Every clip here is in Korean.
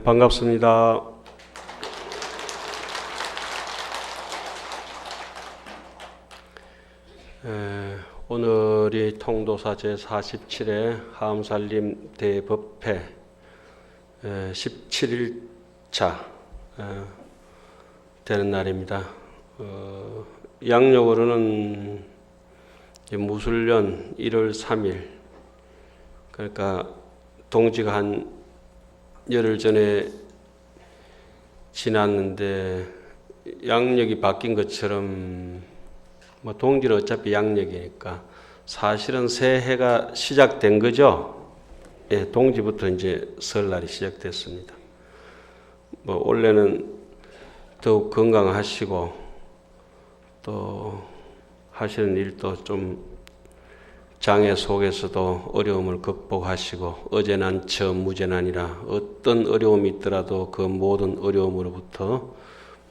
반갑습니다. 오늘이 통도사 제47회 하암살림 대법회 17일차 되는 날입니다. 양력으로는 무술년 1월 3일, 그러니까 동지가 한 열흘 전에 지났는데 양력이 바뀐 것처럼 동지는 어차피 양력이니까 사실은 새해가 시작된 거죠. 예, 동지부터 이제 설날이 시작됐습니다. 올해는 더욱 건강하시고 또 하시는 일도 좀 장애 속에서도 어려움을 극복하시고 어재난 처무재난이라 어떤 어려움이 있더라도 그 모든 어려움으로부터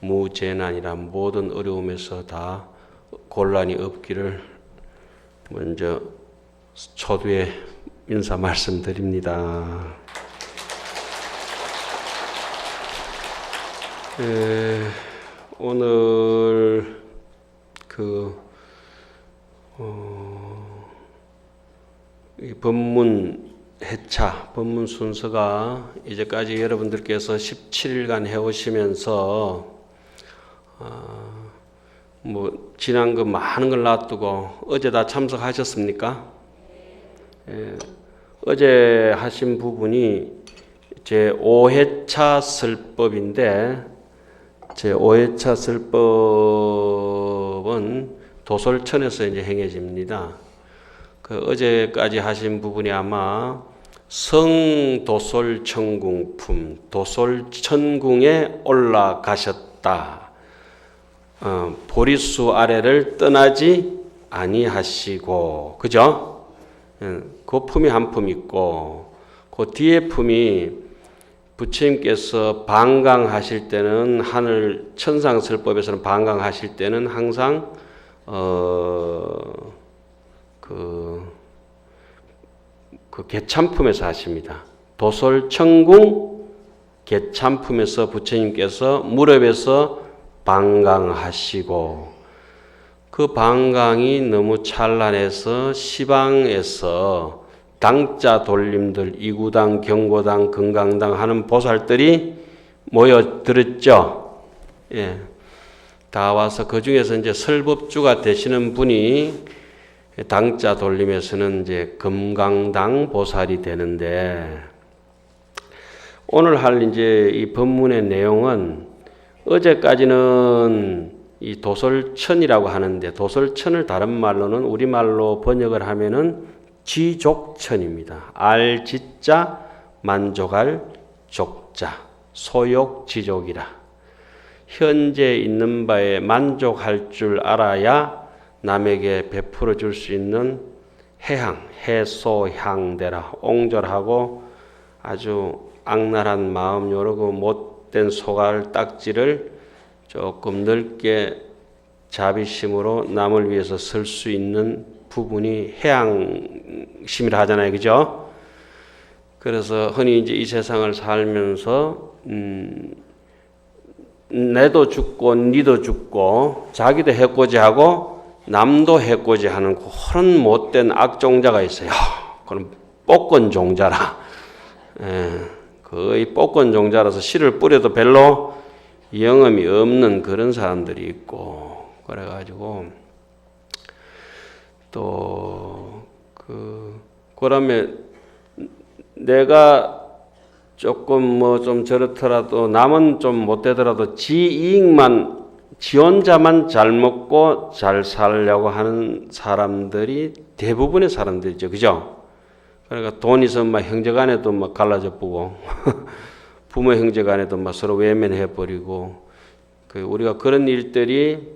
무재난이라 모든 어려움에서 다 곤란이 없기를 먼저 초두에 인사 말씀드립니다. 오늘 이 법문 해차, 법문 순서가 이제까지 여러분들께서 17일간 해오시면서 지난 거 많은 걸 놔두고 어제 다 참석하셨습니까? 어제 하신 부분이 제 5회차 설법인데 제 5회차 설법은 도솔천에서 이제 행해집니다. 어제까지 하신 부분이 아마 성도솔천궁품, 도솔천궁에 올라가셨다. 보리수 아래를 떠나지 아니하시고, 그죠? 그 품이 한 품 있고, 그 뒤에 품이 부처님께서 방강하실 때는 하늘 천상설법에서는 방강하실 때는 항상 그 개참품에서 하십니다. 도솔천궁 개참품에서 부처님께서 무렵에서 방강하시고 그 방강이 너무 찬란해서 시방에서 당자 돌림들 이구당, 경고당, 금강당 하는 보살들이 모여들었죠. 예. 다 와서 그 중에서 이제 설법주가 되시는 분이 당자 돌림에서는 이제 금강당 보살이 되는데 오늘 할 이제 이 법문의 내용은 어제까지는 이 도솔천이라고 하는데 도솔천을 다른 말로는 우리말로 번역을 하면은 지족천입니다. 알지자 만족할 족자 소욕지족이라 현재 있는 바에 만족할 줄 알아야 남에게 베풀어 줄 수 있는 해향, 해소향대라 옹졸하고 아주 악랄한 마음 요러고 못된 소갈 딱지를 조금 넓게 자비심으로 남을 위해서 설 수 있는 부분이 해향심이라 하잖아요. 그죠? 그래서 흔히 이제 이 세상을 살면서 내도 죽고 니도 죽고 자기도 해코지 하고 남도 해코지 하는 그런 못된 악종자가 있어요. 그럼 뽀건종자라. 거의 뽀건종자라서 씨를 뿌려도 별로 영험이 없는 그런 사람들이 있고 그래가지고 또 그러면 내가 조금 좀 저렇더라도 남은 좀 못되더라도 지 이익만 지 혼자만 잘 먹고 잘 살려고 하는 사람들이 대부분의 사람들이죠. 그죠? 그러니까 돈 있으면 형제간에도 갈라져 보고 부모 형제간에도 서로 외면해버리고 우리가 그런 일들이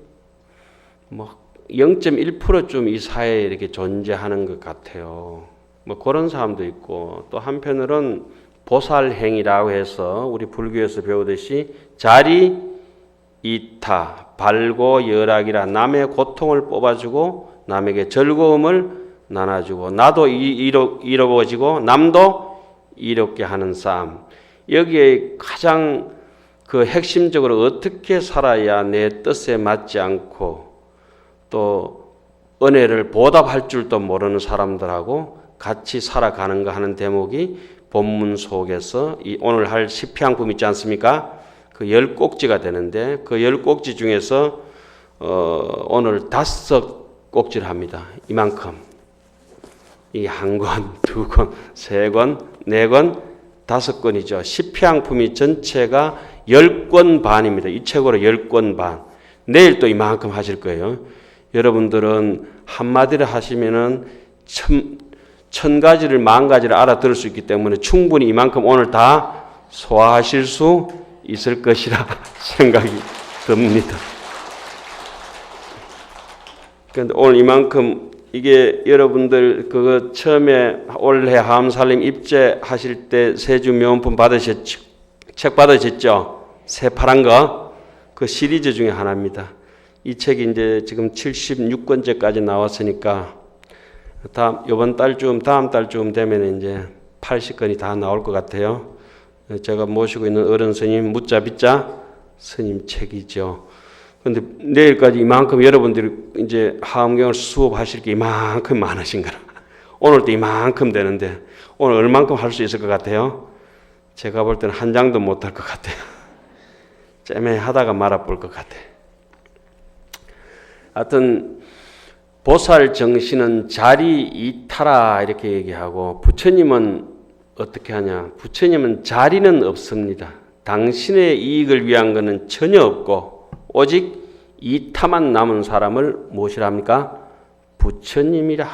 0.1%좀 이 사회에 이렇게 존재하는 것 같아요. 그런 사람도 있고 또 한편으로는 보살행이라고 해서 우리 불교에서 배우듯이 자리 이타, 발고 열악이라 남의 고통을 뽑아주고 남에게 즐거움을 나눠주고 나도 이로워지고 남도 이롭게 하는 싸움. 여기에 가장 그 핵심적으로 어떻게 살아야 내 뜻에 맞지 않고 또 은혜를 보답할 줄도 모르는 사람들하고 같이 살아가는가 하는 대목이 본문 속에서 이 오늘 할 시편품 있지 않습니까? 그 10꼭지가 되는데 그 10꼭지 중에서 오늘 5꼭지를 합니다. 이만큼. 이 한 권, 두 권, 세 권, 네 권, 5권이죠. 시편품이 전체가 10권 반입니다. 이 책으로 10권 반. 내일 또 이만큼 하실 거예요. 여러분들은 한마디를 하시면은 천 가지를 만 가지를 알아들을 수 있기 때문에 충분히 이만큼 오늘 다 소화하실 수 있을 것이라 생각이 듭니다. 그런데 오늘 이만큼 이게 여러분들 그거 처음에 올해 하암살림 입제하실 때 세주 명품 받으셨죠? 책 받으셨죠? 새파란 거? 그 시리즈 중에 하나입니다. 이 책이 이제 지금 76권째까지 나왔으니까 이번 달쯤, 다음 달쯤 되면 이제 80권이 다 나올 것 같아요. 제가 모시고 있는 어른 스님, 묻자 빚자 스님 책이죠. 그런데 내일까지 이만큼 여러분들이 이제 하암경을 수업하실 게 이만큼 많으신 거라. 오늘도 이만큼 되는데 오늘 얼만큼 할 수 있을 것 같아요? 제가 볼 때는 한 장도 못 할 것 같아요. 쨈매하다가 말아볼 것 같아요. 하여튼 보살 정신은 자리 이타라 이렇게 얘기하고 부처님은 어떻게 하냐? 부처님은 자리는 없습니다. 당신의 이익을 위한 것은 전혀 없고 오직 이타만 남은 사람을 무엇이라 합니까? 부처님이라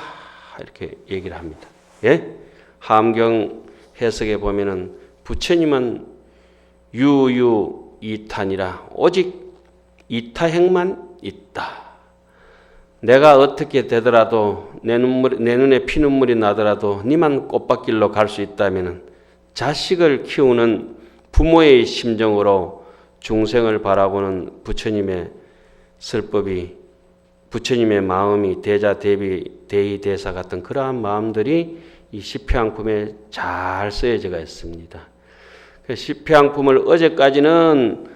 이렇게 얘기를 합니다. 예? 하암경 해석에 보면은 부처님은 유유이타니라 오직 이타행만 있다. 내가 어떻게 되더라도 내 눈에 피눈물이 나더라도 니만 꽃밭길로 갈 수 있다면 자식을 키우는 부모의 심정으로 중생을 바라보는 부처님의 설법이 부처님의 마음이 대자 대비 대의 대사 같은 그러한 마음들이 이 시편품에 잘 쓰여져 있습니다. 시편품을 어제까지는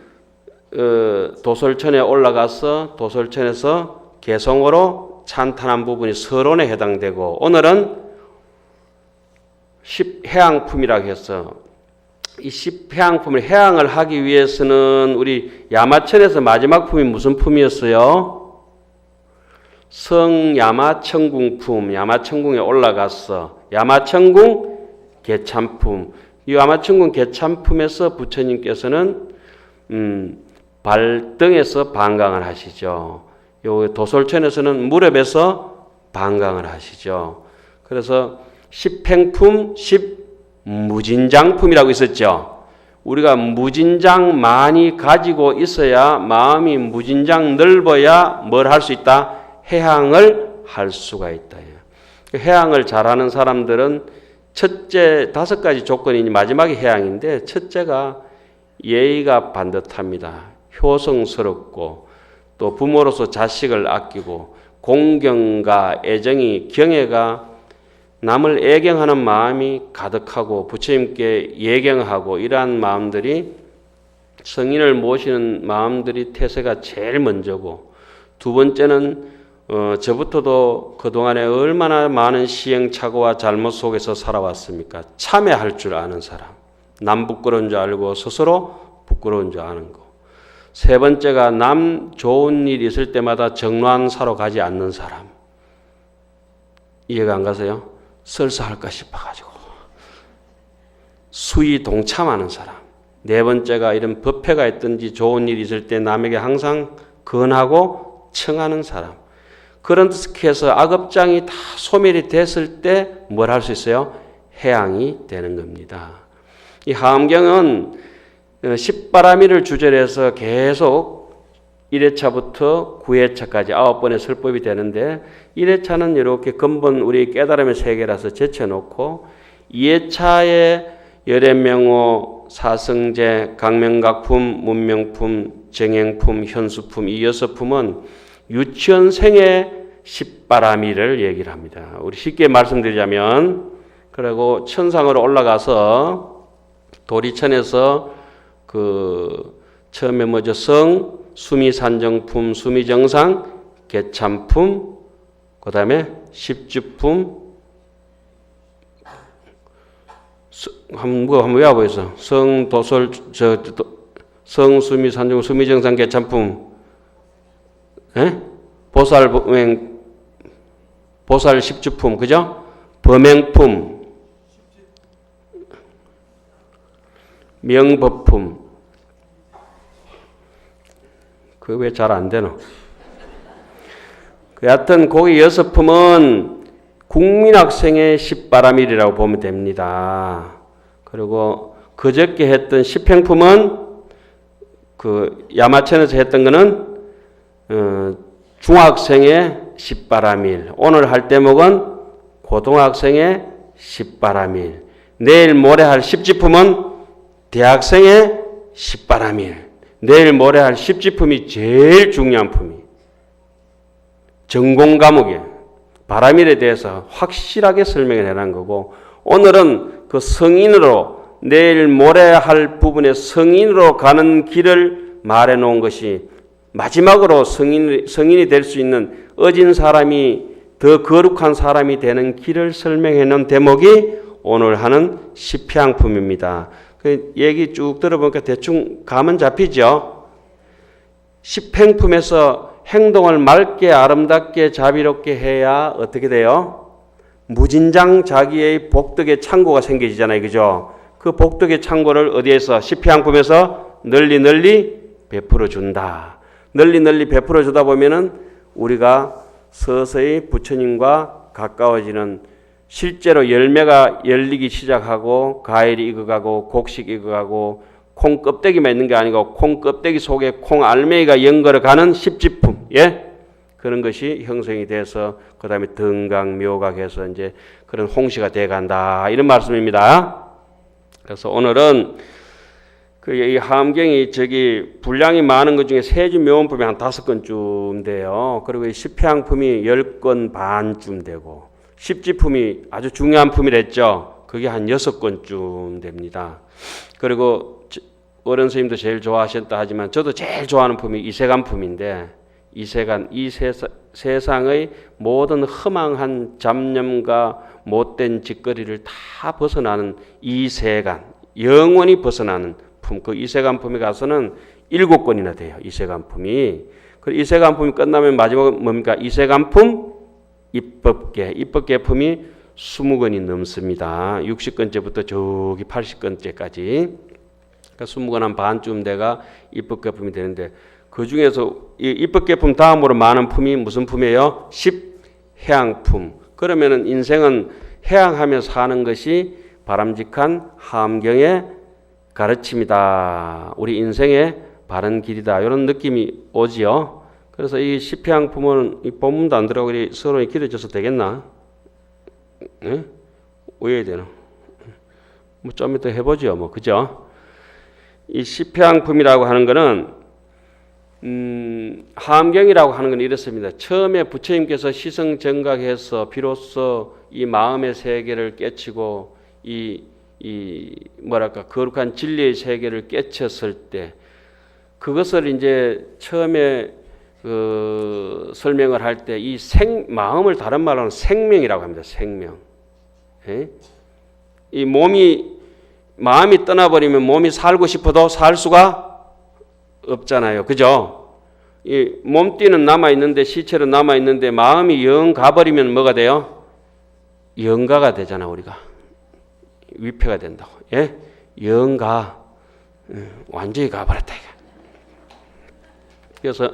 도솔천에 올라가서 도솔천에서 개성어로 찬탄한 부분이 서론에 해당되고 오늘은 해양품이라고 해서 이 해양품을 해양을 하기 위해서는 우리 야마천에서 마지막 품이 무슨 품이었어요? 성야마천궁품, 야마천궁에 올라가서 야마천궁 개참품, 이 야마천궁 개참품에서 부처님께서는 발등에서 방광을 하시죠. 요 도솔천에서는 무렵에서 방광을 하시죠. 그래서 십행품, 십무진장품이라고 있었죠. 우리가 무진장 많이 가지고 있어야 마음이 무진장 넓어야 뭘 할 수 있다? 해양을 할 수가 있다. 해양을 잘하는 사람들은 첫째 5가지 조건이 마지막에 해양인데 첫째가 예의가 반듯합니다. 효성스럽고 또 부모로서 자식을 아끼고 공경과 애정이 경애가 남을 애경하는 마음이 가득하고 부처님께 예경하고 이러한 마음들이 성인을 모시는 마음들이 태세가 제일 먼저고 두 번째는 저부터도 그동안에 얼마나 많은 시행착오와 잘못 속에서 살아왔습니까? 참회할 줄 아는 사람, 남 부끄러운 줄 알고 스스로 부끄러운 줄 아는 거. 세 번째가 남 좋은 일 있을 때마다 정로한사로 가지 않는 사람. 이해가 안 가세요? 설사할까 싶어가지고. 수의 동참하는 사람. 네 번째가 이런 법회가 있든지 좋은 일이 있을 때 남에게 항상 건하고 청하는 사람. 그렇게 해서 악업장이 다 소멸이 됐을 때 뭘 할 수 있어요? 해양이 되는 겁니다. 이 하암경은 십바라미를 주제로 해서 계속 1회차부터 9회차까지 9번의 설법이 되는데 1회차는 이렇게 근본 우리 깨달음의 세계라서 제쳐놓고 2회차에 열애명호, 사성제, 강명각품, 문명품, 정행품, 현수품 이 6품은 유치원생의 십바라미를 얘기를 합니다. 우리 쉽게 말씀드리자면 그리고 천상으로 올라가서 도리천에서 그 처음에 뭐죠? 성, 수미산정품, 수미정상, 개참품, 그 다음에 십주품, 한번 외워보세요. 성, 도솔, 성, 수미산정, 수미정상, 개참품, 보살 십주품, 그죠? 범행품, 명법품. 그거 왜 잘 안 되노? 여하튼 그 6품은 국민학생의 십바라밀이라고 보면 됩니다. 그리고 그저께 했던 십행품은 그 야마천에서 했던 거는 중학생의 십바라밀. 오늘 할 대목은 고등학생의 십바라밀. 내일 모레 할 십지품은 대학생의 십바라밀. 내일 모레 할 십지품이 제일 중요한 품이 전공 과목에 바라밀에 대해서 확실하게 설명을 해놓은 거고, 오늘은 그 성인으로 내일 모레 할 부분에 성인으로 가는 길을 말해 놓은 것이 마지막으로 성인이 될 수 있는 어진 사람이 더 거룩한 사람이 되는 길을 설명해 놓은 대목이 오늘 하는 십향품입니다. 그 얘기 쭉 들어보니까 대충 감은 잡히죠. 십행품에서 행동을 맑게 아름답게 자비롭게 해야 어떻게 돼요? 무진장 자기의 복덕의 창고가 생겨지잖아요. 그죠? 그 복덕의 창고를 어디에서? 십향품에서 널리 널리 베풀어 준다. 널리 널리 베풀어 주다 보면은 우리가 서서히 부처님과 가까워지는, 실제로 열매가 열리기 시작하고 과일이 익어가고 곡식이 익어가고 콩 껍데기만 있는 게 아니고 콩 껍데기 속에 콩 알맹이가 연걸어가는 십지품, 그런 것이 형성이 돼서 그 다음에 등각 묘각해서 이제 그런 홍시가 돼간다, 이런 말씀입니다. 그래서 오늘은 이 함경이 분량이 많은 것 중에 세주 묘원품이 한 5건쯤 돼요. 그리고 이 십향품이 10건 반쯤 되고, 십지품이 아주 중요한 품이랬죠. 그게 한 6건쯤 됩니다. 그리고 어른 스님도 제일 좋아하셨다 하지만 저도 제일 좋아하는 품이 이세간품인데, 이세간, 이 세상의 모든 흠망한 잡념과 못된 짓거리를 다 벗어나는 이세간, 영원히 벗어나는 품, 그 이세간품에 가서는 7건이나 돼요. 이세간품이. 그 이세간품이 끝나면 마지막은 뭡니까? 이세간품, 입법계. 입법계품이 20건이 넘습니다. 60건째부터 저기 80건째까지. 그러니까 20건 한 반쯤 돼가 입법계품이 되는데, 그 중에서 이 입법계품 다음으로 많은 품이 무슨 품이에요? 십해양품. 그러면은 인생은 해양하며 사는 것이 바람직한 함경의 가르침이다. 우리 인생의 바른 길이다. 이런 느낌이 오지요. 그래서 이 십해양품은 이 본문도 안 들어가고 서로 길어져서 되겠나? 예? 왜 해야 되나? 뭐 좀 이따 해보죠. 뭐 그죠? 이 십해양품이라고 하는 것은 함경이라고 하는 건 이렇습니다. 처음에 부처님께서 시성정각해서 비로소 이 마음의 세계를 깨치고 이 거룩한 진리의 세계를 깨쳤을 때, 그것을 이제 처음에 설명을 할 때 이 마음을 다른 말로는 생명이라고 합니다. 생명. 예? 이 마음이 떠나버리면 몸이 살고 싶어도 살 수가 없잖아요. 그죠? 이 몸띠는 남아있는데, 시체는 남아있는데 마음이 영 가버리면 뭐가 돼요? 영가가 되잖아. 우리가 위패가 된다고. 예? 영가, 완전히 가버렸다. 그래서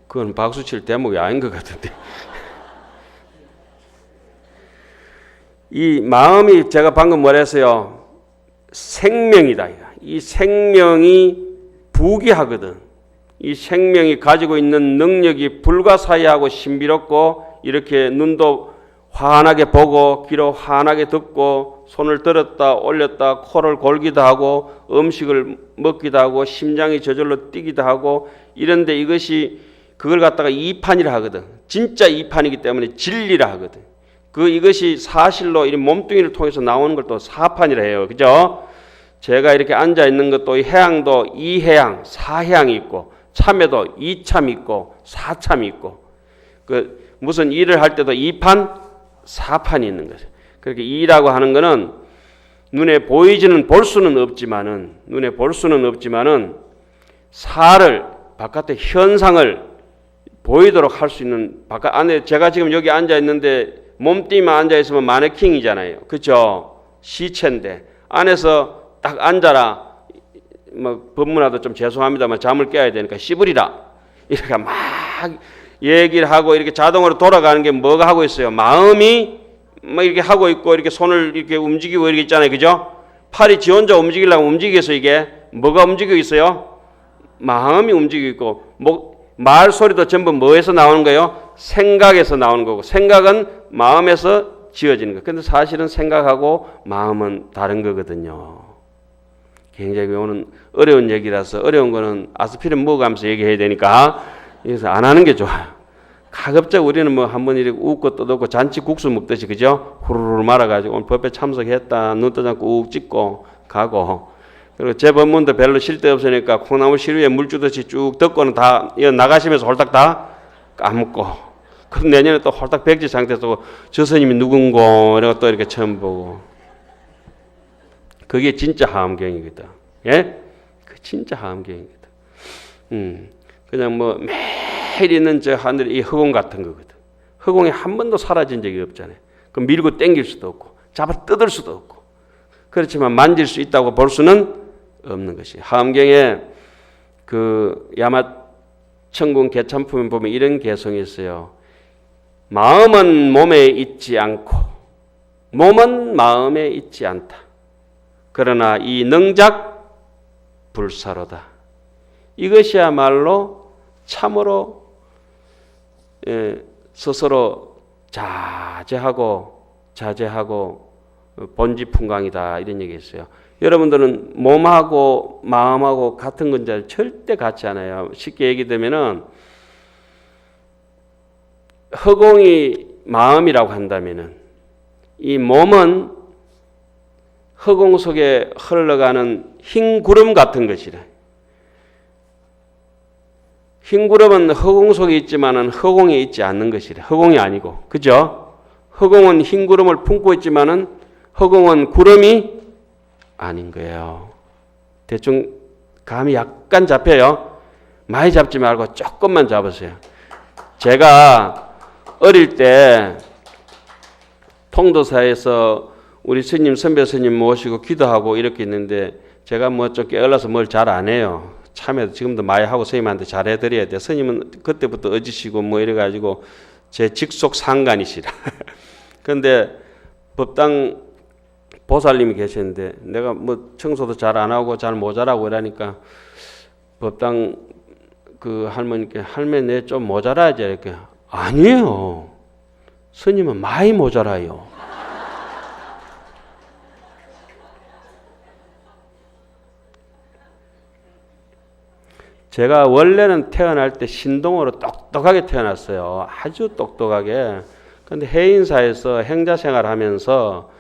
그건 박수 칠 대목이 아닌 것 같은데. 이 마음이, 제가 방금 뭐랬어요? 생명이다. 이 생명이 부귀하거든. 이 생명이 가지고 있는 능력이 불가사의하고 신비롭고, 이렇게 눈도 환하게 보고 귀로 환하게 듣고 손을 들었다 올렸다 코를 골기도 하고 음식을 먹기도 하고 심장이 저절로 뛰기도 하고, 이런데 이것이 그걸 갖다가 이판이라 하거든. 진짜 이판이기 때문에 진리라 하거든. 이것이 사실로 이 몸뚱이를 통해서 나오는 걸 또 사판이라 해요. 그죠? 제가 이렇게 앉아 있는 것도 이 해양도 이해양, 사해양이 있고 참에도 이참이 있고 사참이 있고 무슨 일을 할 때도 이판, 사판이 있는 거죠. 그렇게 이라고 하는 거는 눈에 보이지는 볼 수는 없지만은 사를 바깥의 현상을 보이도록 할 수 있는 바깥 안에 제가 지금 여기 앉아 있는데 몸뚱이만 앉아 있으면 마네킹이잖아요. 그렇죠? 시체인데 안에서 딱 앉아라. 뭐 법문화도 좀 죄송합니다만 잠을 깨야 되니까 씹으리라. 이렇게 막 얘기를 하고 이렇게 자동으로 돌아가는 게 뭐가 하고 있어요? 마음이 뭐 이렇게 하고 있고 이렇게 손을 이렇게 움직이고 이렇게 있잖아요. 그죠? 팔이 지 혼자 움직이려면 움직이겠어. 이게 뭐가 움직이고 있어요? 마음이 움직이고 있고 말 소리도 전부 뭐에서 나오는 거예요? 생각에서 나오는 거고 생각은 마음에서 지어지는 거. 근데 사실은 생각하고 마음은 다른 거거든요. 굉장히 오늘 어려운 얘기라서 어려운 거는 아스피린 먹어가면서 얘기해야 되니까 그래서 안 하는 게 좋아요. 가급적 우리는 뭐 한번 이렇게 웃고 떠들고 잔치 국수 먹듯이 그죠? 후루루 말아가지고 오늘 법회 참석했다 눈 뜨지 않고 욱 찍고 가고 그리고 제 법문도 별로 쓸데없으니까 콩나물 시루에 물 주듯이 쭉 듣고는 다 나가시면서 홀딱 다 까먹고 그럼 내년에 또 홀딱 백지 상태에서 저 스님이 누군고 이러고 또 이렇게 처음 보고 그게 진짜 하암경이거든. 예? 그 진짜 하암경이거든. 그냥 뭐 매일 있는 저 하늘의 이 허공 같은 거거든. 허공이 한 번도 사라진 적이 없잖아요. 그럼 밀고 당길 수도 없고 잡아 뜯을 수도 없고 그렇지만 만질 수 있다고 볼 수는 없는 것이. 하암경에 그 야마천군 개참품에 보면 이런 개성이 있어요. 마음은 몸에 있지 않고 몸은 마음에 있지 않다. 그러나 이 능작 불사로다. 이것이야말로 참으로 스스로 자제하고 본지풍광이다 이런 얘기 있어요. 여러분들은 몸하고 마음하고 같은 건지 절대 같지 않아요. 쉽게 얘기되면은 허공이 마음이라고 한다면은 이 몸은 허공 속에 흘러가는 흰 구름 같은 것이래. 흰 구름은 허공 속에 있지만은 허공에 있지 않는 것이래. 허공이 아니고, 그죠? 허공은 흰 구름을 품고 있지만은 허공은 구름이 아닌 거예요. 대충 감이 약간 잡혀요. 많이 잡지 말고 조금만 잡으세요. 제가 어릴 때 통도사에서 우리 스님, 선배 스님 모시고 기도하고 이렇게 있는데 제가 뭐 좀 게을러서 뭘 잘 안 해요. 참여도 지금도 많이 하고 스님한테 잘해드려야 돼. 스님은 그때부터 어지시고 뭐 이래가지고 제 직속 상관이시라. 근데 법당 보살님이 계셨는데 내가 뭐 청소도 잘 안 하고 잘 모자라고 이러니까 법당 그 할머니께 할머니 내 좀 모자라야지 이렇게 아니에요. 스님은 많이 모자라요. 제가 원래는 태어날 때 신동으로 똑똑하게 태어났어요. 아주 똑똑하게. 근데 해인사에서 행자생활 하면서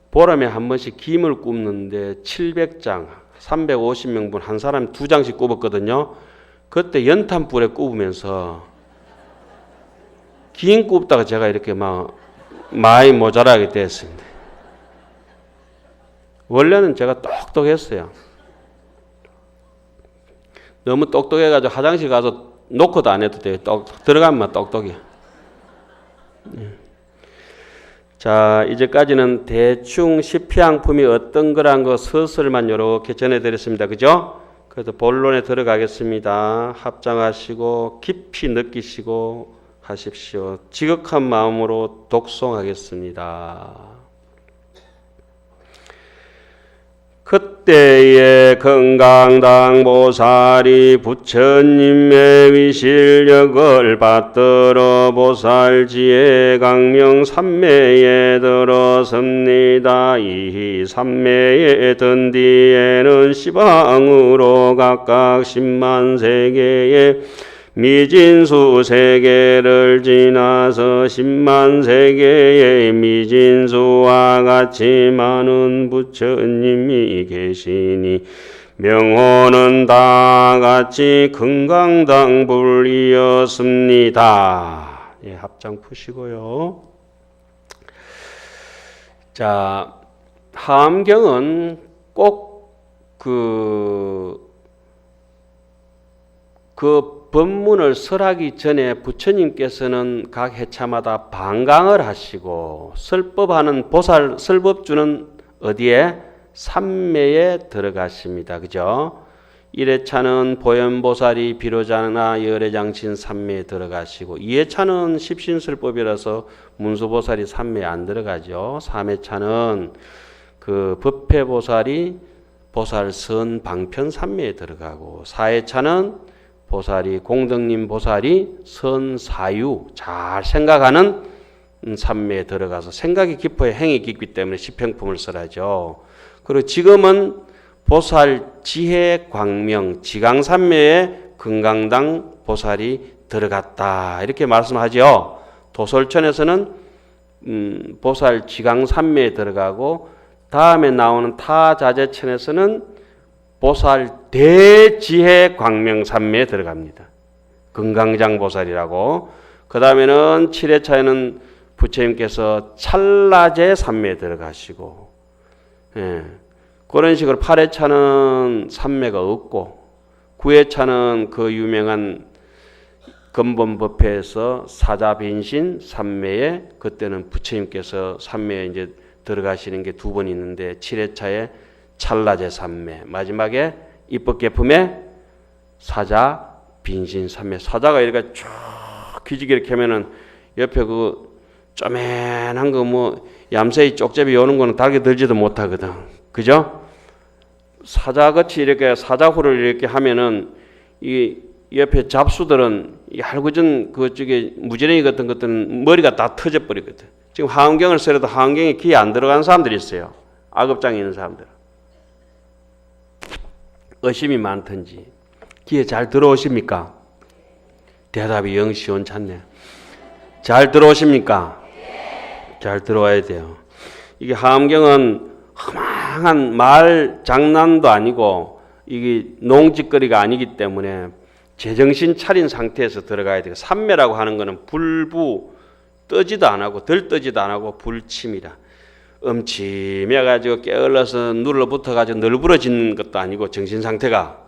보름에 한 번씩 김을 굽는데 700장, 350명분 한 사람 2장씩 굽었거든요. 그때 연탄불에 굽으면서 김 굽다가 제가 이렇게 막 많이 모자라게 됐습니다. 원래는 제가 똑똑했어요. 너무 똑똑해가지고 화장실 가서 노크도 안 해도 돼요. 들어가면 똑똑해. 자, 이제까지는 대충 시피양품이 어떤 거란 거 서술만 이렇게 전해드렸습니다. 그죠? 그래서 본론에 들어가겠습니다. 합장하시고 깊이 느끼시고 하십시오. 지극한 마음으로 독송하겠습니다. 그때에 건강당 보살이 부처님의 위실력을 받들어 보살지에 강명 삼매에 들었습니다. 이 삼매에 든 뒤에는 시방으로 각각 10만 세계의 미진수 세계를 지나서 10만 세계의 미진수와 같이 많은 부처님이 계시니 명호는 다 같이 금강당불이었습니다. 예, 합장 푸시고요. 자, 하암경은 꼭 그 법문을 설하기 전에 부처님께서는 각 해차마다 반강을 하시고 설법하는 보살 설법주는 어디에? 삼매에 들어가십니다. 그죠? 1회차는 보현보살이 비로자나 열애장신 삼매에 들어가시고 2회차는 십신설법이라서 문수보살이 삼매에 안 들어가죠. 3회차는 그 법회보살이 보살선 방편 삼매에 들어가고 4회차는 보살이 공덕님 보살이 선사유 잘 생각하는 삼매에 들어가서 생각이 깊어야 행이 깊기 때문에 십행품을 설하죠. 그리고 지금은 보살 지혜 광명 지강삼매에 금강당 보살이 들어갔다 이렇게 말씀하죠. 도솔천에서는 보살 지강삼매에 들어가고 다음에 나오는 타자재천에서는 보살 대지혜 광명삼매에 들어갑니다. 금강장 보살이라고. 그 다음에는 7회차에는 부처님께서 찰나제 삼매에 들어가시고, 예. 그런 식으로 8회차는 삼매가 없고, 9회차는 그 유명한 근본법회에서 사자빈신 삼매에 그때는 부처님께서 삼매에 이제 들어가시는 게 두 번 있는데 7회차에 찰나제 삼매, 마지막에 입법계품에 사자 빈신 삼매. 사자가 이렇게 쭉 기지개 이렇게 하면은 옆에 그 쪼맨한 거 뭐 얌새이 쪽제비 오는 거는 닭이 들지도 못하거든. 그죠? 사자같이 이렇게 사자후를 이렇게 하면은 이 옆에 잡수들은 이 할구전 그쪽에 무지랭이 같은 것들은 머리가 다 터져 버리거든. 지금 하은경을 써도 하은경에 귀에 안 들어가는 사람들이 있어요. 악업장에 있는 사람들. 의심이 많든지 귀에 잘 들어오십니까? 대답이 영 시원찮네. 잘 들어오십니까? 잘 들어와야 돼요. 이게 하암경은 험한 말 장난도 아니고 이게 농짓거리가 아니기 때문에 제정신 차린 상태에서 들어가야 돼요. 삼매라고 하는 거는 불부 뜨지도 안 하고 덜 뜨지도 안 하고 불침이라. 음침해가지고 깨어러서 눌러붙어가지고 널브러진 것도 아니고 정신 상태가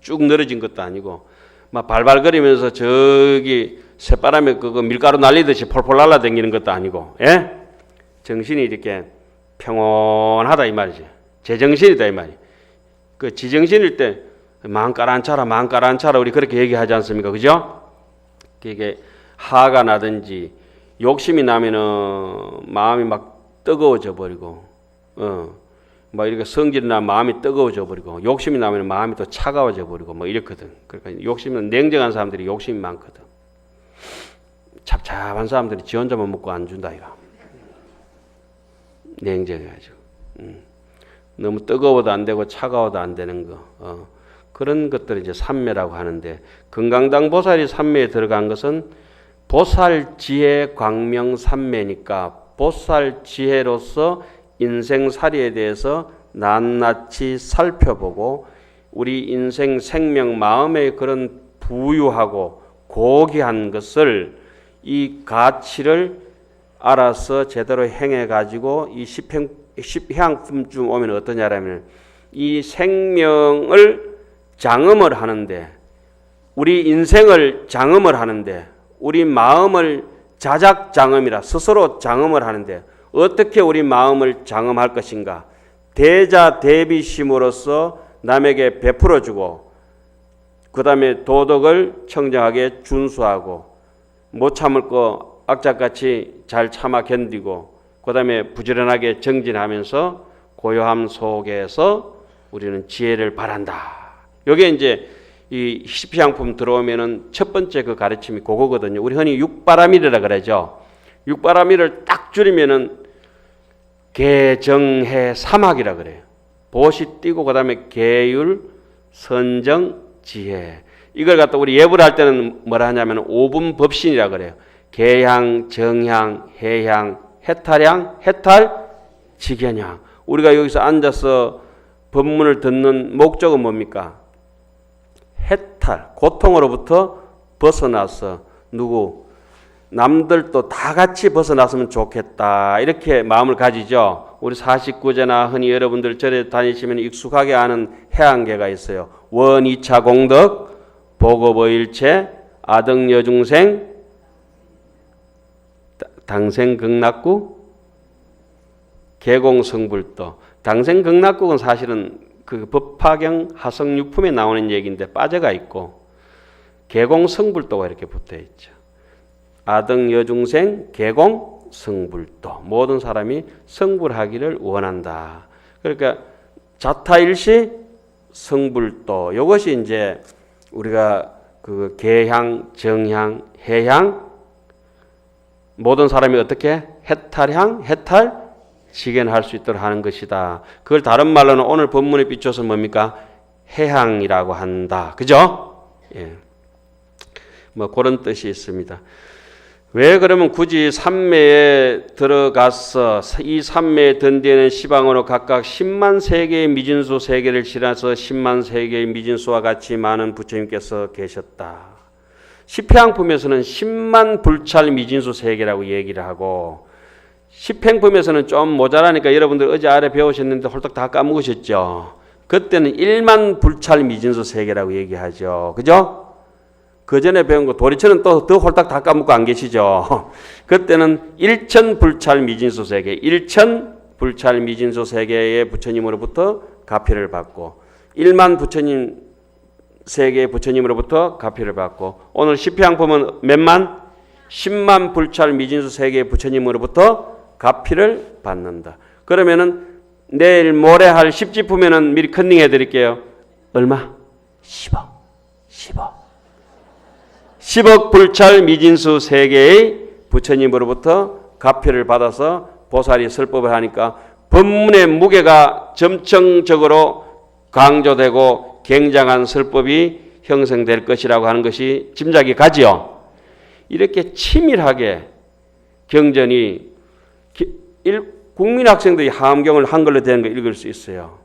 쭉 늘어진 것도 아니고 막 발발거리면서 저기 새바람에 그거 밀가루 날리듯이 폴폴 날아다니는 것도 아니고, 예? 정신이 이렇게 평온하다 이 말이지. 제정신이다 이 말이. 그 지정신일 때 마음 가라앉혀라 마음 가라앉혀라 우리 그렇게 얘기하지 않습니까? 그죠? 이게 하가 나든지 욕심이 나면은 마음이 막 뜨거워져 버리고, 막 이렇게 성질이 나면 마음이 뜨거워져 버리고, 욕심이 나면 마음이 또 차가워져 버리고, 뭐 이렇거든. 그러니까 욕심은 냉정한 사람들이 욕심이 많거든. 찹찹한 사람들이 지 혼자만 먹고 안 준다 이거. 냉정해가지고, 너무 뜨거워도 안 되고 차가워도 안 되는 거, 그런 것들을 이제 삼매라고 하는데 금강당 보살이 삼매에 들어간 것은 보살 지혜 광명 삼매니까. 보살 지혜로서 인생살이에 대해서 낱낱이 살펴보고 우리 인생 생명 마음의 그런 부유하고 고귀한 것을 이 가치를 알아서 제대로 행해 가지고 이 십향품쯤 오면 어떠냐라면 이 생명을 장엄을 하는데 우리 인생을 장엄을 하는데 우리 마음을 자작장엄이라 스스로 장엄을 하는데 어떻게 우리 마음을 장엄할 것인가? 대자대비심으로써 남에게 베풀어주고 그 다음에 도덕을 청정하게 준수하고 못 참을 거 악착같이 잘 참아 견디고 그 다음에 부지런하게 정진하면서 고요함 속에서 우리는 지혜를 바란다. 여기에 이제 이 십향품 들어오면은 첫 번째 그 가르침이 그거거든요. 우리 흔히 육바라밀이라 그러죠. 육바라밀을 딱 줄이면은 개정해 사막이라 그래요. 보시 띄고 그다음에 계율, 선정, 지혜. 이걸 갖다 우리 예불 할 때는 뭐라 하냐면 5분 법신이라 그래요. 계향, 정향, 해향, 해탈향, 해탈, 직연향. 우리가 여기서 앉아서 법문을 듣는 목적은 뭡니까? 해탈, 고통으로부터 벗어나서 누구? 남들도 다 같이 벗어났으면 좋겠다. 이렇게 마음을 가지죠. 우리 49제나 흔히 여러분들 절에 다니시면 익숙하게 아는 해안계가 있어요. 원이차 공덕, 복업의일체, 아등여중생, 당생극락구, 계공성불도. 당생극락국은 사실은 그 법화경 하성육품에 나오는 얘기인데 빠져가 있고, 계공성불도가 이렇게 붙어 있죠. 아등여중생, 계공성불도. 모든 사람이 성불하기를 원한다. 그러니까 자타일시 성불도. 이것이 이제 우리가 그 계향, 정향, 해향, 모든 사람이 어떻게 해탈향, 해탈, 직연할 수 있도록 하는 것이다. 그걸 다른 말로는 오늘 본문에 비춰서 뭡니까? 해향이라고 한다. 그죠? 예. 뭐 그런 뜻이 있습니다. 왜 그러면 굳이 삼매에 들어가서 이 삼매에 든디에는 시방으로 각각 10만 세계의 미진수 세계를 지나서 10만 세계의 미진수와 같이 많은 부처님께서 계셨다. 십회향품에서는 10만 불찰 미진수 세계라고 얘기를 하고, 십행품에서는 좀 모자라니까 여러분들 어제 아래 배우셨는데 홀딱 다 까먹으셨죠. 그때는 1만 불찰 미진수 세계라고 얘기하죠. 그죠? 그 전에 배운 거 도리처는 또 더 홀딱 다 까먹고 안 계시죠. 그때는 1천 불찰 미진수 세계, 1천 불찰 미진수 세계의 부처님으로부터 가피를 받고, 1만 부처님 세계의 부처님으로부터 가피를 받고, 오늘 십회향품은 몇만? 10만 불찰 미진수 세계의 부처님으로부터 가피를 받는다. 그러면은 내일 모레 할 십지품에는 미리 컨닝해 드릴게요. 얼마? 10억. 10억 불찰 미진수 세계의 부처님으로부터 가피를 받아서 보살이 설법을 하니까 법문의 무게가 점층적으로 강조되고 굉장한 설법이 형성될 것이라고 하는 것이 짐작이 가지요. 이렇게 치밀하게 경전이 국민학생들이 하암경을 한글로 된 거 읽을 수 있어요.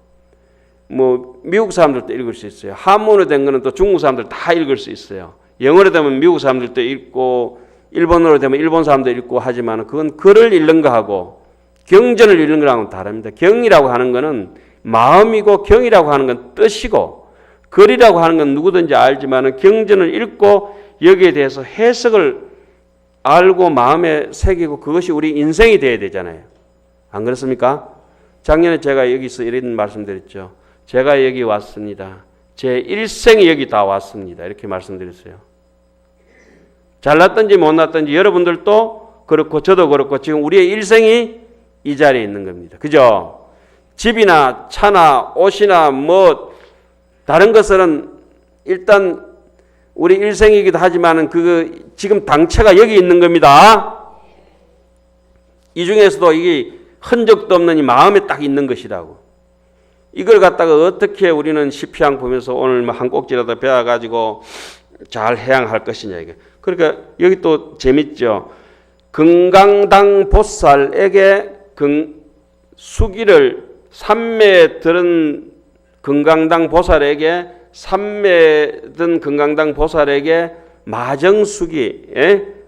뭐 미국 사람들도 읽을 수 있어요. 한문으로 된 거는 또 중국 사람들 다 읽을 수 있어요. 영어로 되면 미국 사람들도 읽고 일본어로 되면 일본 사람도 읽고 하지만 그건 글을 읽는 거하고 경전을 읽는 거랑은 다릅니다. 경이라고 하는 거는 마음이고 경이라고 하는 건 뜻이고 글이라고 하는 건 누구든지 알지만 경전을 읽고 여기에 대해서 해석을 알고 마음에 새기고 그것이 우리 인생이 돼야 되잖아요. 안 그렇습니까? 작년에 제가 여기서 이런 말씀드렸죠. 제가 여기 왔습니다. 제 일생이 여기 다 왔습니다. 이렇게 말씀드렸어요. 잘났든지 못났든지 여러분들도 그렇고 저도 그렇고 지금 우리의 일생이 이 자리에 있는 겁니다. 그죠? 집이나 차나 옷이나 뭐 다른 것은 일단 우리 일생이기도 하지만 그 지금 당체가 여기 있는 겁니다. 이 중에서도 이게 흔적도 없는 이 마음에 딱 있는 것이라고. 이걸 갖다가 어떻게 우리는 십회향 보면서 오늘 한 꼭지라도 배워가지고 잘 해양할 것이냐 이게. 그러니까 여기 또 재밌죠. 금강당 보살에게 수기를 삼매에 들은 금강당 보살에게 삼매에 든 금강당 보살에게 마정수기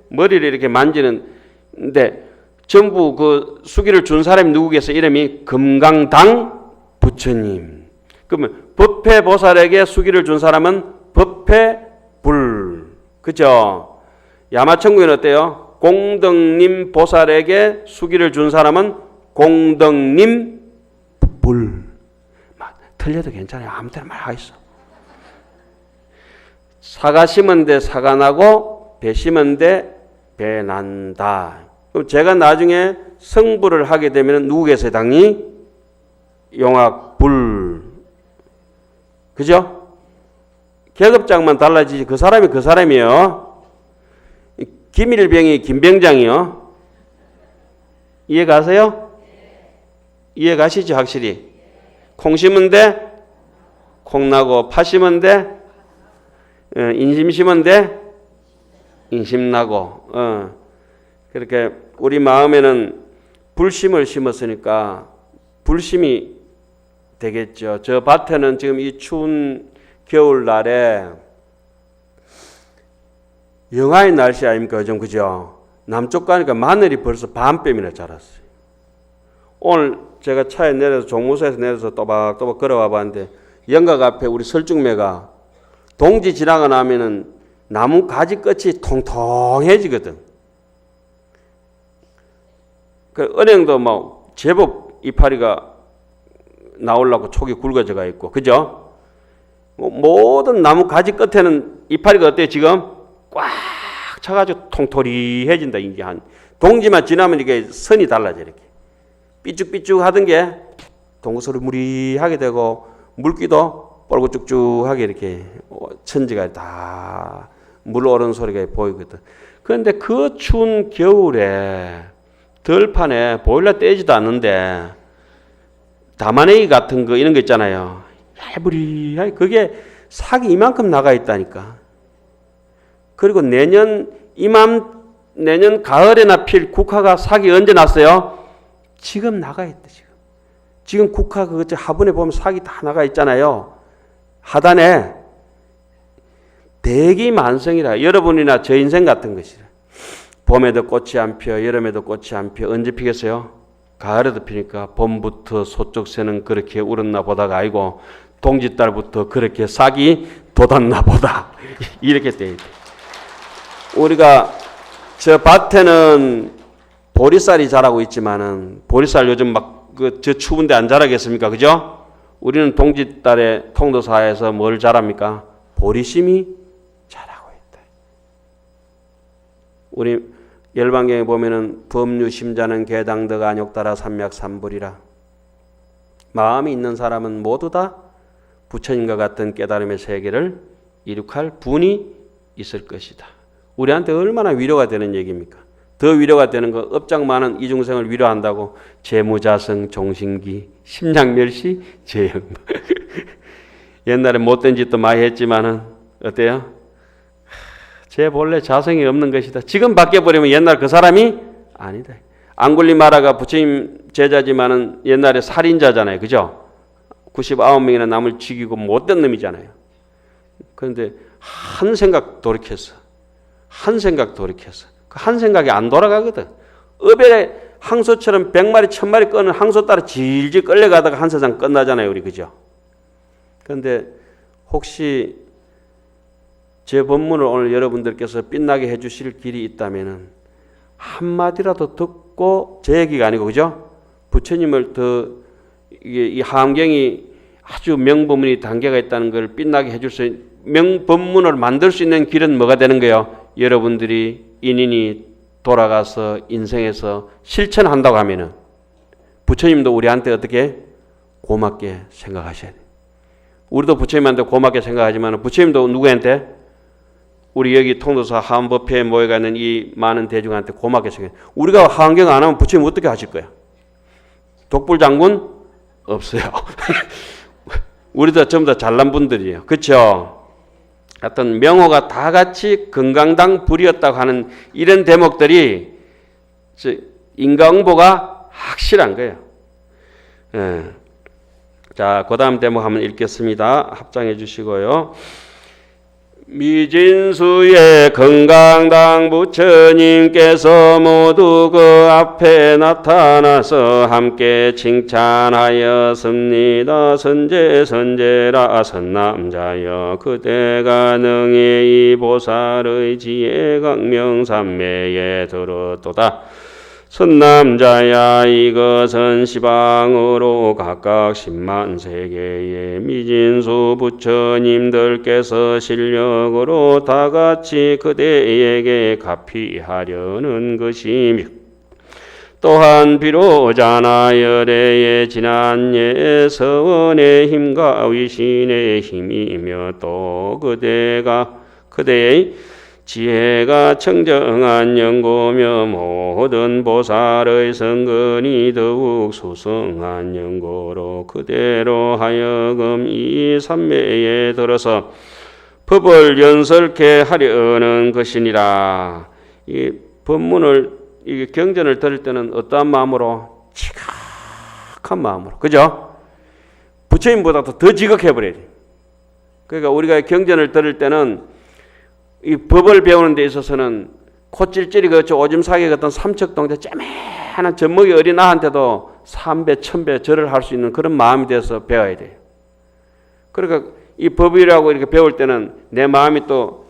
머리를 이렇게 만지는데 전부 그 수기를 준 사람이 누구겠어요? 이름이 금강당 부처님. 그러면 법회보살에게 수기를 준 사람은 법회불. 그죠? 야마천국에는 어때요? 공덕님 보살에게 수기를 준 사람은 공덕님 불. 틀려도 괜찮아요. 아무 때나 말하겠어. 사가 심은 데 사가 나고 배 심은 데 배 난다. 그럼 제가 나중에 성불을 하게 되면 누구겠어요? 당연히 용학불. 그죠? 계급장만 달라지지 그 사람이 그 사람이에요. 김일병이 김병장이요. 이해 가세요? 이해 가시죠? 확실히. 콩 심은 데 콩 나고 파 심은 데 인심 심은데 인심 나고, 그렇게 우리 마음에는 불심을 심었으니까 불심이 되겠죠. 저 밭에는 지금 이 추운 겨울날에 영하의 날씨 아닙니까? 좀 그죠? 남쪽 가니까 마늘이 벌써 반뼘이나 자랐어요. 오늘 제가 차에 내려서 종무소에서 내려서 또박또박 걸어와 봤는데 영각 앞에 우리 설중매가 동지 지나가 나면은 나무 가지 끝이 통통해지거든. 그 은행도 뭐 제법 이파리가 나오려고 촉이 굵어져가 있고, 그죠? 모든 나무 가지 끝에는 이파리가 어때요? 지금 꽉 차가지고 통토리해진다. 이게 한 동지만 지나면 이게 선이 달라져. 이렇게 삐쭉삐쭉 하던 게 동구소리 무리하게 되고 물기도 뻘고쭉쭉하게 이렇게 천지가 다 물오르는 소리가 보이거든. 그런데 그 추운 겨울에 들판에 보일러 떼지도 않는데 다마네기 같은 거 이런 거 있잖아요. 얄부리하게 그게 삭이 이만큼 나가 있다니까. 그리고 내년 가을에나 필 국화가 삭이 언제 났어요? 지금 나가 있대. 지금 국화 그 화분에 보면 삭이 다 나가 있잖아요. 하단에 대기만성이라. 여러분이나 저 인생 같은 것이라. 봄에도 꽃이 안 피어, 여름에도 꽃이 안 피어. 언제 피겠어요? 가을에도 피니까 봄부터 소쪽 새는 그렇게 울었나 보다가 아니고 동짓달부터 그렇게 싹이 돋았나 보다. 이렇게 돼 있대. 우리가 저 밭에는 보리쌀이 자라고 있지만은 보리쌀 요즘 막 저 추운데 안 자라겠습니까? 그죠? 우리는 동짓달에 통도사에서 뭘 자랍니까? 보리심이 자라고 있다. 우리 열반경에 보면은 법류 심자는 개당덕 안욕따라 삼맥삼불이라. 마음이 있는 사람은 모두 다 부처님과 같은 깨달음의 세계를 이룩할 분이 있을 것이다. 우리한테 얼마나 위로가 되는 얘기입니까? 더 위로가 되는 거 업장 많은 이중생을 위로한다고 재무자성 종신기 심량멸시 재형. 옛날에 못된 짓도 많이 했지만은 어때요? 제 본래 자성이 없는 것이다. 지금 바뀌어버리면 옛날 그 사람이 아니다. 앙굴리마라가 부처님 제자지만은 옛날에 살인자잖아요. 그죠? 99명이나 남을 죽이고 못된 놈이잖아요. 그런데 한 생각 돌이켰어. 그 한 생각이 안 돌아가거든. 어벨의 항소처럼 100마리 1000마리 끄는 항소 따라 질질 끌려가다가 한 세상 끝나잖아요. 우리 그죠? 그런데 혹시 제 본문을 오늘 여러분들께서 빛나게 해주실 길이 있다면은 한마디라도 듣고 제 얘기가 아니고 그죠? 부처님을 더 이 하암경이 아주 명법문이 단계가 있다는 걸 빛나게 해줄 수 있는 명법문을 만들 수 있는 길은 뭐가 되는 거예요? 여러분들이 인인이 돌아가서 인생에서 실천한다고 하면은 부처님도 우리한테 어떻게 고맙게 생각하셔야 돼요. 우리도 부처님한테 고맙게 생각하지만 부처님도 누구한테? 우리 여기 통도사 하암법회에 모여가 있는 이 많은 대중한테 고맙게 생각해요. 우리가 하암경 안 하면 부처님 어떻게 하실 거예요? 독불장군? 없어요. 우리도 전부 다 잘난 분들이에요. 그렇죠? 어떤 명호가 다 같이 건강당 불이었다고 하는 이런 대목들이 인과응보가 확실한 거예요. 예. 자, 그 다음 대목 한번 읽겠습니다. 합장해 주시고요. 미진수의 건강당 부처님께서 모두 그 앞에 나타나서 함께 칭찬하였습니다. 선제라 선남자여 그대가 능히 이 보살의 지혜 강명삼매에 들었도다. 선남자야 이것은 시방으로 각각 10만 세계의 미진수 부처님들께서 실력으로 다같이 그대에게 가피하려는 것이며 또한 비로자 나열의 지난 예 서원의 힘과 위신의 힘이며 또 그대의 지혜가 청정한 연고며 모든 보살의 성근이 더욱 수성한 연고로 그대로 하여금 이 삼매에 들어서 법을 연설케 하려는 것이니라. 이 법문을, 이 경전을 들을 때는 어떠한 마음으로? 지각한 마음으로. 그죠? 부처님보다도 더 지각해버려야 돼. 그러니까 우리가 경전을 들을 때는 이 법을 배우는 데 있어서는 콧질질이 그렇죠. 오줌 싸기 같은 삼척동자 쩌매한 젖먹이 어린 아한테도 3배, 1000배 절을 할 수 있는 그런 마음이 돼서 배워야 돼요. 그러니까 이 법이라고 이렇게 배울 때는 내 마음이 또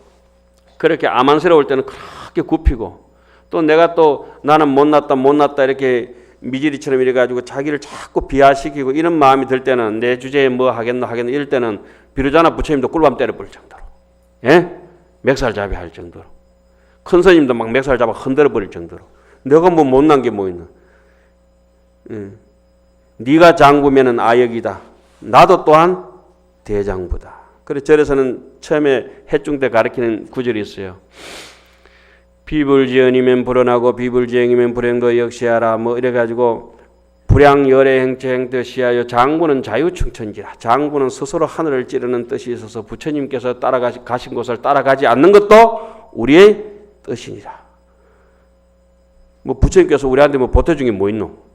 그렇게 암만스러울 때는 그렇게 굽히고, 또 내가 또 나는 못났다 이렇게 미지리처럼 이래가지고 자기를 자꾸 비하시키고 이런 마음이 들 때는 내 주제에 뭐 하겠나 이럴 때는 비로자나 부처님도 꿀밤 때려버릴 정도로, 예? 맥살잡이 할 정도로, 큰 스님도 막 맥살 잡아 흔들어 버릴 정도로, 내가 뭐 못난 게 뭐 있나? 네가 장부면은 아역이다. 나도 또한 대장부다. 그래서 절에서는 처음에 해중 때 가르치는 구절이 있어요. 비불지연이면 불언하고 비불지행이면 불행도 역시하라. 뭐 이래가지고 불양열애 행체 행도 시하여 장부는 자유충천지라. 장부는 스스로 하늘을 찌르는 뜻이 있어서 부처님께서 따라가신 곳을 따라가지 않는 것도 우리의 뜻이니라. 뭐 부처님께서 우리한테 뭐 보태준 게 뭐 있노?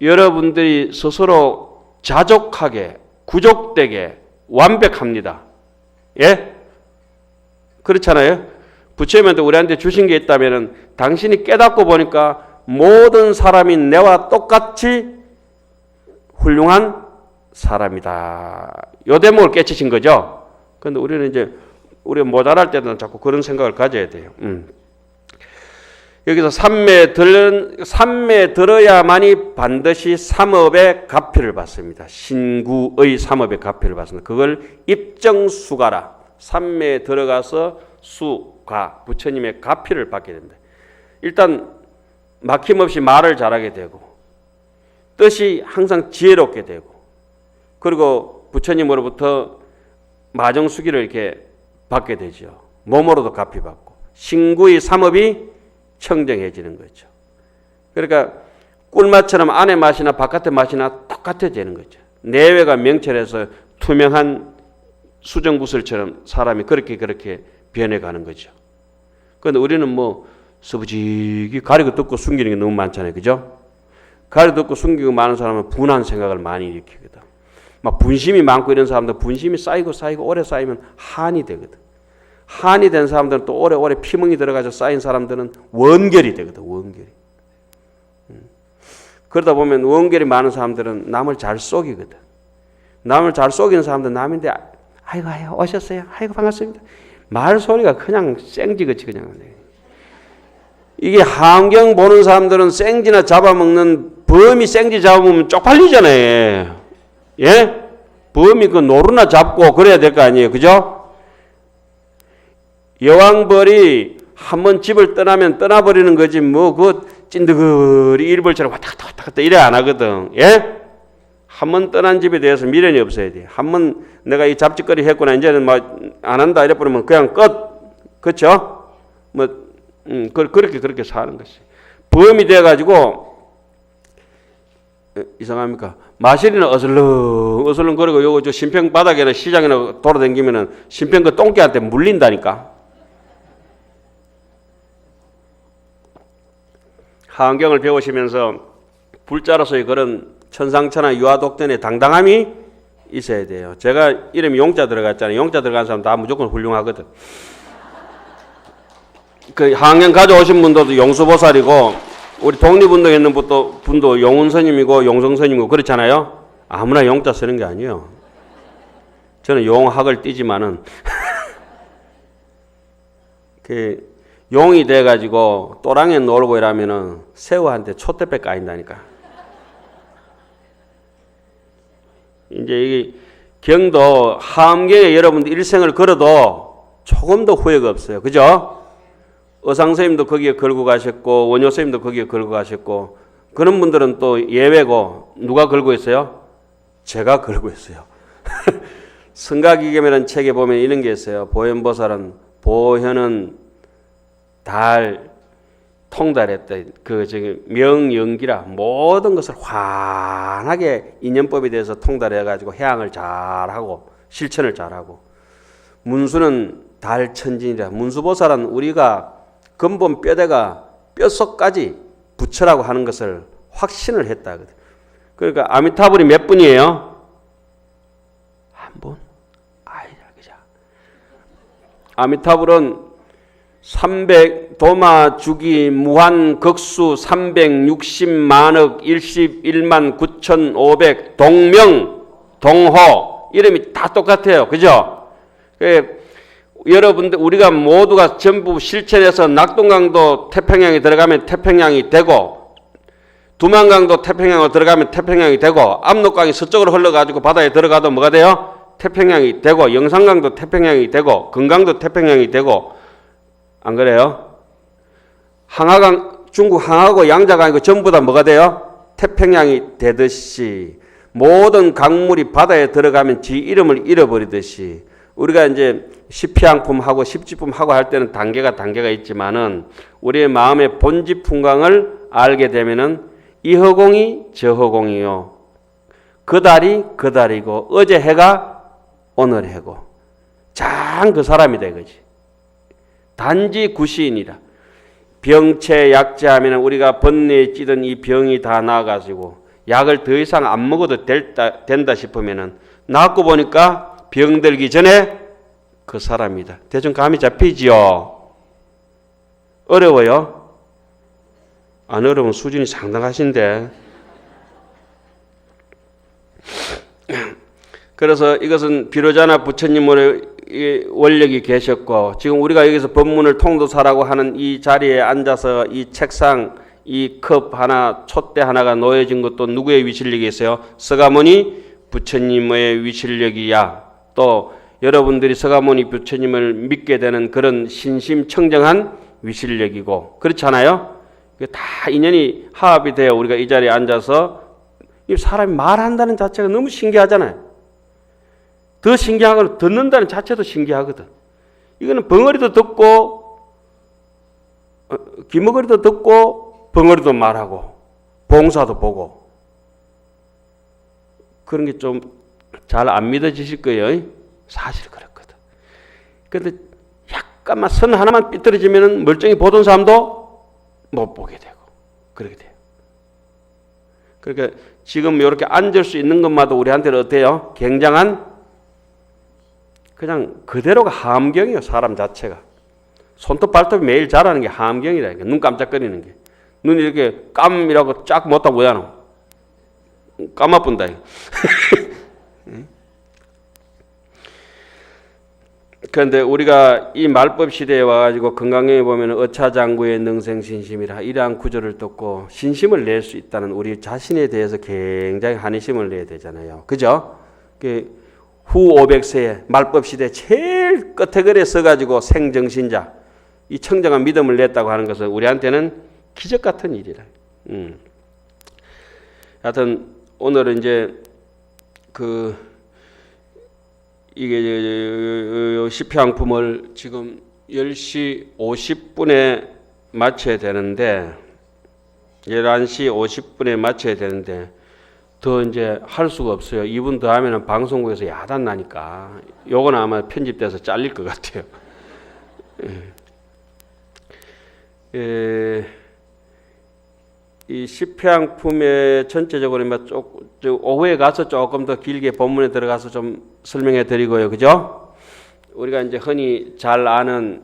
여러분들이 스스로 자족하게, 구족되게 완벽합니다. 예? 그렇잖아요? 부처님한테 우리한테 주신 게 있다면 당신이 깨닫고 보니까 모든 사람이 내와 똑같이 훌륭한 사람이다. 요 대목을 깨치신 거죠? 그런데 우리는 이제 우리가 모자랄 때는 자꾸 그런 생각을 가져야 돼요. 여기서 삼매에 들어야만이 반드시 삼업의 가피를 받습니다. 신구의 삼업의 가피를 받습니다. 그걸 입정수가라. 삼매에 들어가서 수가 부처님의 가피를 받게 된다. 일단 막힘없이 말을 잘하게 되고 뜻이 항상 지혜롭게 되고, 그리고 부처님으로부터 마정수기를 이렇게 받게 되죠. 몸으로도 가피 받고 신구의 삼업이 청정해지는 거죠. 그러니까 꿀맛처럼 안의 맛이나 바깥의 맛이나 똑같아지는 거죠. 내외가 명철해서 투명한 수정구슬처럼 사람이 그렇게 변해가는 거죠. 그런데 우리는 뭐 서부지기 가리고 뜯고 숨기는 게 너무 많잖아요. 그죠? 가리고 뜯고 숨기고 많은 사람은 분한 생각을 많이 일으키거든. 막 분심이 많고 이런 사람들 분심이 쌓이고 오래 쌓이면 한이 되거든. 한이 된 사람들은 또 오래 피멍이 들어가서 쌓인 사람들은 원결이 되거든. 원결이. 그러다 보면 원결이 많은 사람들은 남을 잘 속이거든. 남을 잘 속이는 사람들은 남인데 아이고 오셨어요. 아이고 반갑습니다. 말소리가 그냥 생지같이 그냥. 이게 환경 보는 사람들은 생지나 잡아먹는 범이 생지 잡아먹으면 쪽팔리잖아요. 예? 범이 그 노루나 잡고 그래야 될 거 아니에요. 그죠? 여왕벌이 한번 집을 떠나면 떠나버리는 거지 뭐 그 찐득거리 일벌처럼 왔다 갔다 이래 안 하거든. 예? 한번 떠난 집에 대해서 미련이 없어야 돼. 한번 내가 이 잡짓거리 했구나 이제는 뭐 안 한다 이래 버리면 그냥 끝. 그렇죠? 뭐 그렇게 사는 것이. 범이 돼 가지고 이상합니까? 마실이는 어슬렁 거리고 요거 저 신평 바닥에나 시장이나 돌아다니면은 신평 그 똥개한테 물린다니까. 하원경을 배우시면서 불자로서의 그런 천상천하 유아독전의 당당함이 있어야 돼요. 제가 이름이 용자 들어갔잖아요. 용자 들어간 사람 다 무조건 훌륭하거든. 그 하원경 가져오신 분들도 용수보살이고 우리 독립운동했는 분도 용운스님이고 용성스님이고 그렇잖아요. 아무나 용자 쓰는 게 아니에요. 저는 용학을 띠지만은 그 용이 돼가지고 또랑에 놀고 이러면은 새우한테 촛대배 까인다니까. 이제 이 경도 함경에 여러분들 일생을 걸어도 조금 더 후회가 없어요. 그죠? 어상스님도 거기에 걸고 가셨고 원효스님도 거기에 걸고 가셨고 그런 분들은 또 예외고 누가 걸고 있어요? 제가 걸고 있어요. 성가기계매라는 책에 보면 이런 게 있어요. 보현보살은 보현은 달, 통달했다. 명영기라 모든 것을 환하게 인연법에 대해서 통달해가지고 해양을 잘하고 실천을 잘하고, 문수는 달천진이라, 문수보살은 우리가 근본 뼈대가 뼛속까지 부처라고 하는 것을 확신을 했다. 그러니까 아미타불이 몇 분이에요? 한 분? 아이야, 그죠? 아미타불은 300 도마 주기 무한 극수 360만억 11만 9,500 동명 동호 이름이 다 똑같아요. 그죠? 여러분들 우리가 모두가 전부 실천해서 낙동강도 태평양에 들어가면 태평양이 되고, 두만강도 태평양으로 들어가면 태평양이 되고, 압록강이 서쪽으로 흘러가지고 바다에 들어가도 뭐가 돼요? 태평양이 되고, 영산강도 태평양이 되고, 금강도 태평양이 되고, 안 그래요? 항하강, 중국 항하고 양자강이고 전부 다 뭐가 돼요? 태평양이 되듯이, 모든 강물이 바다에 들어가면 지 이름을 잃어버리듯이, 우리가 이제 시피양품하고 십지품하고 할 때는 단계가 있지만은, 우리의 마음의 본지 풍광을 알게 되면은 이 허공이 저 허공이요, 그 달이 그 달이고, 어제 해가 오늘 해고, 장 그 사람이다 이거지. 단지 구시인이라. 병체 약제하면 우리가 번뇌에 찌든 이 병이 다 나아가지고 약을 더 이상 안 먹어도 된다 싶으면은, 낫고 보니까 병들기 전에 그 사람이다. 대충 감이 잡히지요? 어려워요? 안 어려우면 수준이 상당하신데. 그래서 이것은 비로자나 부처님의 원력이 계셨고, 지금 우리가 여기서 법문을 통도사라고 하는 이 자리에 앉아서 이 책상, 이 컵 하나, 촛대 하나가 놓여진 것도 누구의 위실력이었어요? 서가모니 부처님의 위실력이야. 또 여러분들이 서가모니 부처님을 믿게 되는 그런 신심청정한 위실력이고, 그렇잖아요? 다 인연이 화합이 되어 우리가 이 자리에 앉아서, 이 사람이 말한다는 자체가 너무 신기하잖아요. 더 신기한 건 듣는다는 자체도 신기하거든. 이거는 벙어리도 듣고, 귀머거리도 듣고, 벙어리도 말하고, 봉사도 보고. 그런 게 좀 잘 안 믿어지실 거예요. 사실 그렇거든. 그런데 약간만 선 하나만 삐뚤어지면 멀쩡히 보던 사람도 못 보게 되고, 그렇게 돼요. 그러니까 지금 이렇게 앉을 수 있는 것마다 우리한테는 어때요? 굉장한, 그냥 그대로가 함경이에요. 사람 자체가. 손톱 발톱이 매일 자라는 게 함경이라니까. 눈 깜짝거리는 게. 눈이 이렇게 깜이라고 쫙 못하고 뭐야. 까마뿐다. 그런데 우리가 이 말법 시대에 와가지고 건강경에 보면 어차장구의 능생신심이라 이러한 구절을 듣고 신심을 낼 수 있다는 우리 자신에 대해서 굉장히 한의심을 내야 되잖아요. 그죠? 후 500세에 말법 시대 제일 끝에 글에 써가지고 생정신자, 이 청정한 믿음을 냈다고 하는 것은 우리한테는 기적 같은 일이라. 하여튼 오늘은 이제 이게 시평품을 지금 10시 50분에 마쳐야 되는데, 11시 50분에 마쳐야 되는데, 더 이제 할 수가 없어요. 2분 더 하면은 방송국에서 야단 나니까. 요건 아마 편집돼서 잘릴 것 같아요. 이 시평품의 전체적으로 오후에 가서 조금 더 길게 본문에 들어가서 좀 설명해 드리고요. 그죠? 우리가 이제 흔히 잘 아는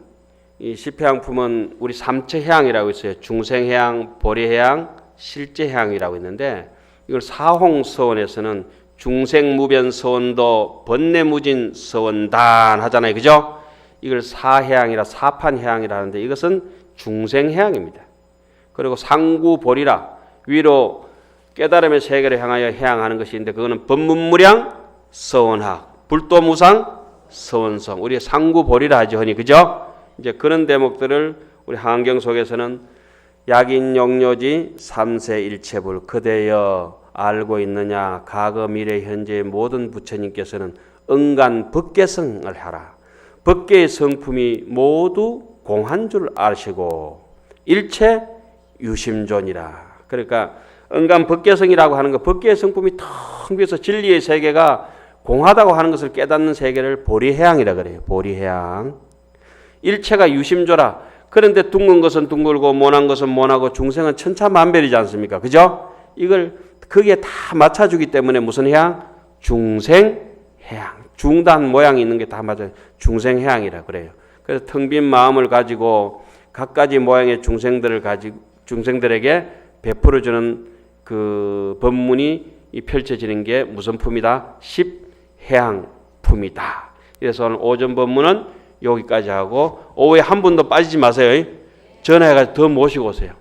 이 시평품은 우리 삼처해양이라고 있어요. 중생해양, 보리해양, 실제해양이라고 있는데, 이걸 사홍서원에서는 중생무변서원도 번뇌무진서원단 하잖아요. 그죠? 이걸 사해양이라 사판해양이라 하는데, 이것은 중생해양입니다. 그리고 상구보리라, 위로 깨달음의 세계를 향하여 해양하는 것이 있는데, 그거는 법문무량 서원학, 불도무상 서원성, 우리 상구보리라 하죠. 흔히. 그죠? 이제 그런 대목들을 우리 한경 속에서는 약인용료지 삼세일체불 그대여 알고 있느냐, 과거 미래 현재의 모든 부처님께서는 응간 법계성을 하라. 법계의 성품이 모두 공한 줄 아시고 일체 유심존이라. 그러니까 은간 법계성이라고 하는 거, 법계의 성품이 텅 비어서 진리의 세계가 공하다고 하는 것을 깨닫는 세계를 보리해양이라 그래요. 보리해양. 일체가 유심조라. 그런데 둥근 것은 둥글고 모난 것은 모나고 중생은 천차만별이지 않습니까? 그죠? 이걸 거기에 다 맞춰주기 때문에 무슨 해양? 중생해양. 중단 모양이 있는 게 다 맞아요. 중생해양이라 그래요. 그래서 텅 빈 마음을 가지고 각가지 모양의 중생들에게 베풀어주는 그 법문이 펼쳐지는 게 무슨 품이다? 십해양품이다. 그래서 오늘 오전 법문은 여기까지 하고 오후에 한 분도 빠지지 마세요. 전화해가지고 더 모시고 오세요.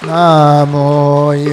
나무